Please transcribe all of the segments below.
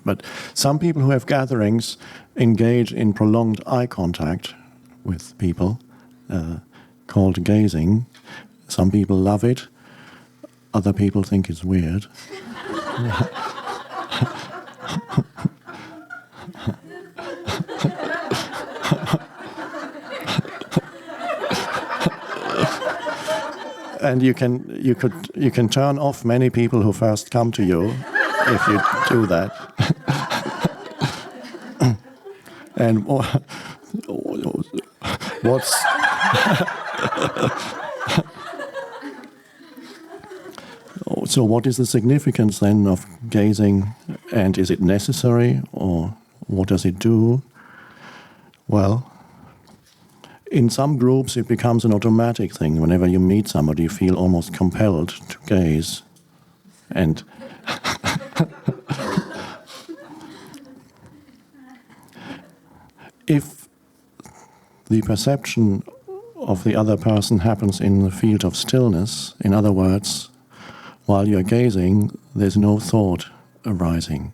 But some people who have gatherings engage in prolonged eye contact with people, called gazing. Some people love it. Other people think it's weird. And you can turn off many people who first come to you if you do that. And what's so what is the significance then of gazing, and is it necessary, or what does it do? Well, in some groups it becomes an automatic thing. Whenever you meet somebody, you feel almost compelled to gaze. And if the perception of the other person happens in the field of stillness, in other words, while you're gazing, there's no thought arising.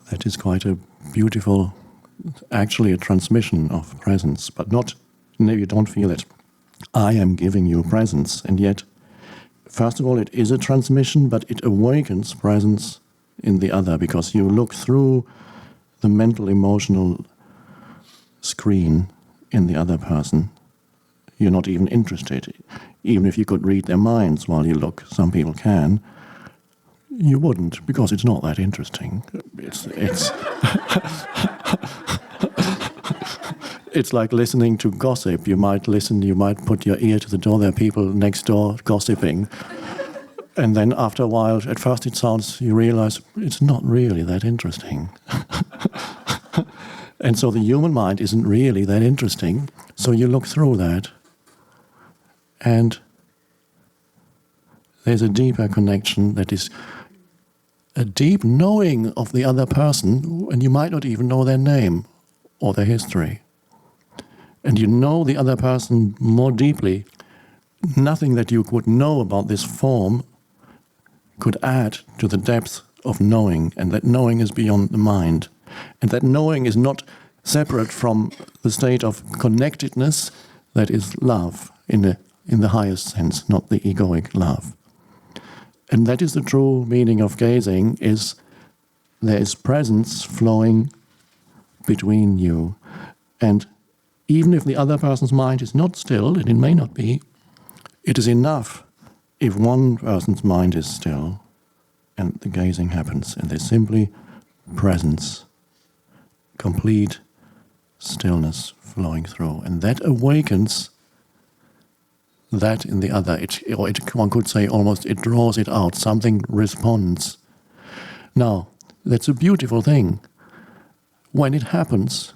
That is quite a beautiful, actually a transmission of presence, but not, no, you don't feel it. I am giving you presence, and yet, first of all, it is a transmission, but it awakens presence in the other, because you look through the mental, emotional screen in the other person. You're not even interested. Even if you could read their minds while you look, some people can, you wouldn't, because it's not that interesting. It's it's like listening to gossip. You might put your ear to the door, there are people next door gossiping. And then after a while, at first you realize it's not really that interesting. And so the human mind isn't really that interesting, so you look through that. And there's a deeper connection that is a deep knowing of the other person, and you might not even know their name or their history. And you know the other person more deeply. Nothing that you would know about this form could add to the depth of knowing, and that knowing is beyond the mind. And that knowing is not separate from the state of connectedness that is love in the highest sense, not the egoic love. And that is the true meaning of gazing, is there is presence flowing between you. And even if the other person's mind is not still, and it may not be, it is enough if one person's mind is still and the gazing happens, and there's simply presence, complete stillness flowing through. And that awakens that in the other. One could say almost it draws it out. Something responds. Now, that's a beautiful thing. When it happens,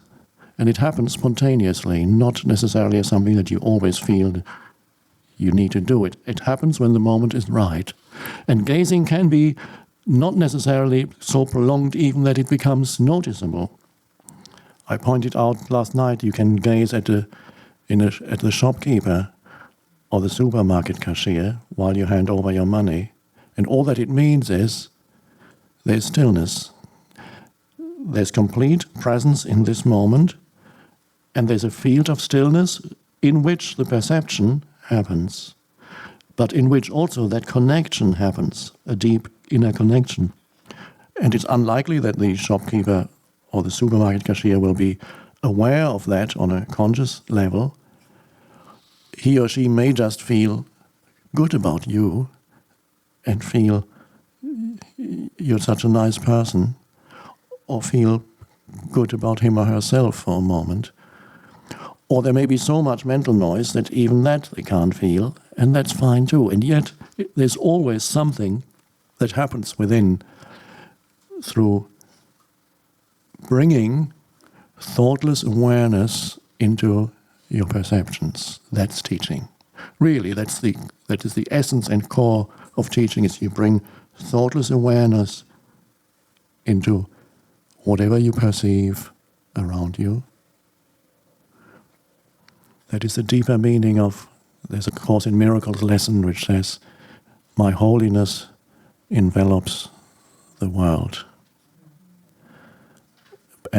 and it happens spontaneously, not necessarily as something that you always feel you need to do it. It happens when the moment is right. And gazing can be not necessarily so prolonged even that it becomes noticeable. I pointed out last night, you can gaze at the shopkeeper or the supermarket cashier while you hand over your money. And all that it means is there's stillness. There's complete presence in this moment, and there's a field of stillness in which the perception happens, but in which also that connection happens, a deep inner connection. And it's unlikely that the shopkeeper or the supermarket cashier will be aware of that on a conscious level. He or she may just feel good about you and feel you're such a nice person, or feel good about him or herself for a moment. Or there may be so much mental noise that even that they can't feel, and that's fine too. And yet there's always something that happens within through bringing thoughtless awareness into your perceptions. That's teaching. Really, that is the essence and core of teaching, is you bring thoughtless awareness into whatever you perceive around you. That is the deeper meaning of, there's a Course in Miracles lesson which says, my holiness envelops the world.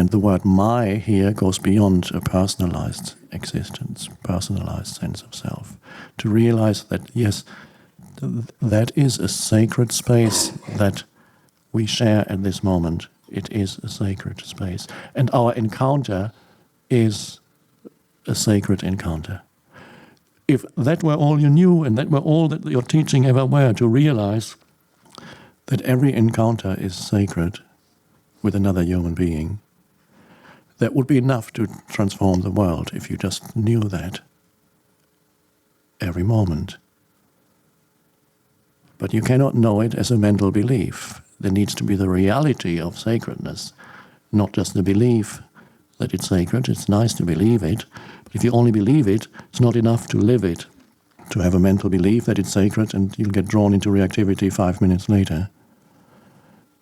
And the word my here goes beyond a personalized existence, personalized sense of self. To realize that, yes, that is a sacred space that we share at this moment. It is a sacred space. And our encounter is a sacred encounter. If that were all you knew and that were all that your teaching ever were, to realize that every encounter is sacred with another human being, that would be enough to transform the world if you just knew that every moment. But you cannot know it as a mental belief. There needs to be the reality of sacredness, not just the belief that it's sacred. It's nice to believe it, but if you only believe it, it's not enough to live it, to have a mental belief that it's sacred and you'll get drawn into reactivity 5 minutes later.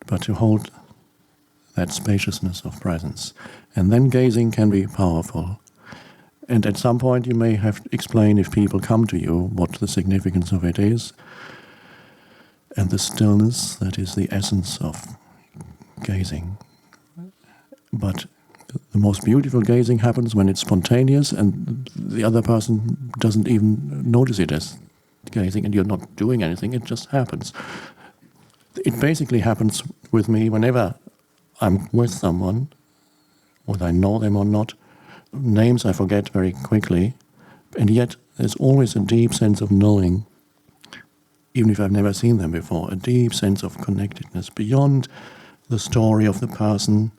But to hold that spaciousness of presence. And then gazing can be powerful. And at some point you may have to explain, if people come to you, what the significance of it is. And the stillness that is the essence of gazing. But the most beautiful gazing happens when it's spontaneous and the other person doesn't even notice it as gazing and you're not doing anything, it just happens. It basically happens with me whenever I'm with someone, whether I know them or not. Names I forget very quickly, and yet there's always a deep sense of knowing, even if I've never seen them before, a deep sense of connectedness beyond the story of the person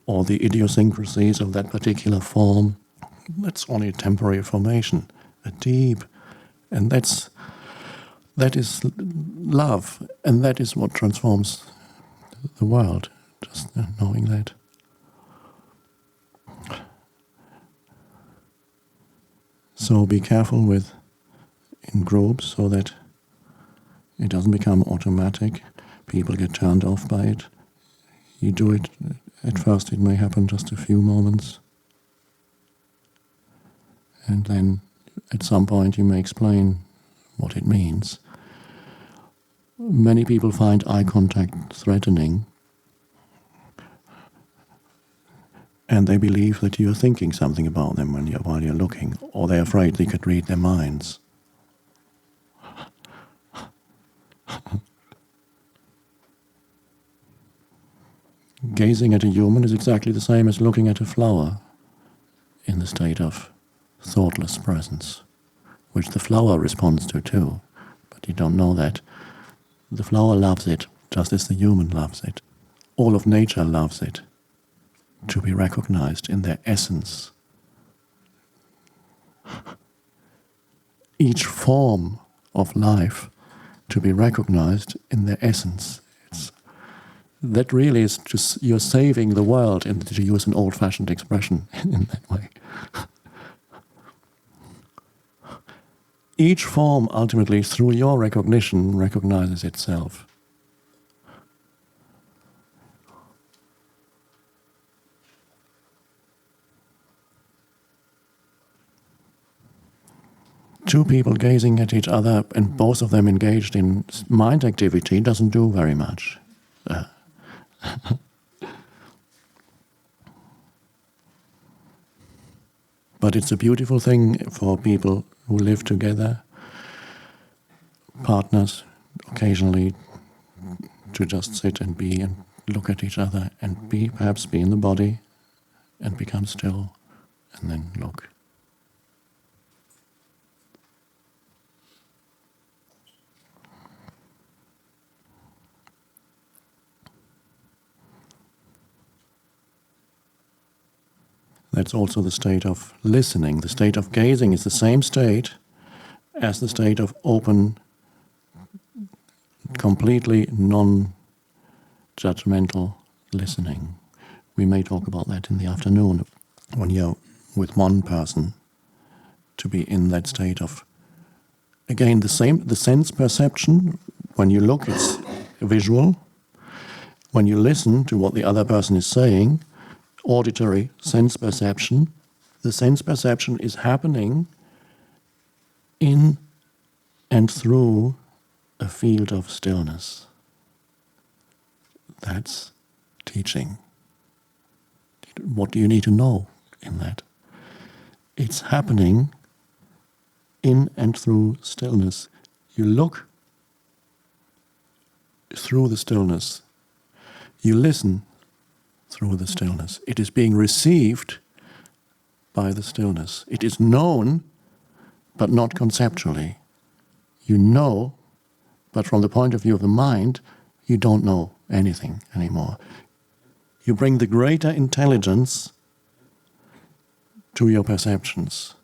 or the idiosyncrasies of that particular form. That's only a temporary formation, a deep, and that is love, and that is what transforms the world, just knowing that. So be careful with in groups so that it doesn't become automatic. People get turned off by it. You do it, at first it may happen just a few moments. And then at some point you may explain what it means. Many people find eye contact threatening, and they believe that you're thinking something about them while you're looking, or they're afraid they could read their minds. Gazing at a human is exactly the same as looking at a flower in the state of thoughtless presence, which the flower responds to too, but you don't know that. The flower loves it just as the human loves it. All of nature loves it, to be recognized in their essence. Each form of life to be recognized in their essence. That really is just, you're saving the world, and to use an old-fashioned expression in that way. Each form ultimately, through your recognition, recognizes itself. Two people gazing at each other and both of them engaged in mind activity doesn't do very much. But it's a beautiful thing for people who live together, partners, occasionally to just sit and be and look at each other and perhaps be in the body and become still and then look. That's also the state of listening. The state of gazing is the same state as the state of open, completely non-judgmental listening. We may talk about that in the afternoon, when you're with one person, to be in that state of, again, the sense perception. When you look, it's visual. When you listen to what the other person is saying, auditory sense perception, the sense perception is happening in and through a field of stillness. That's teaching. What do you need to know in that? It's happening in and through stillness. You look through the stillness. You listen through the stillness. It is being received by the stillness. It is known, but not conceptually. You know, but from the point of view of the mind, you don't know anything anymore. You bring the greater intelligence to your perceptions.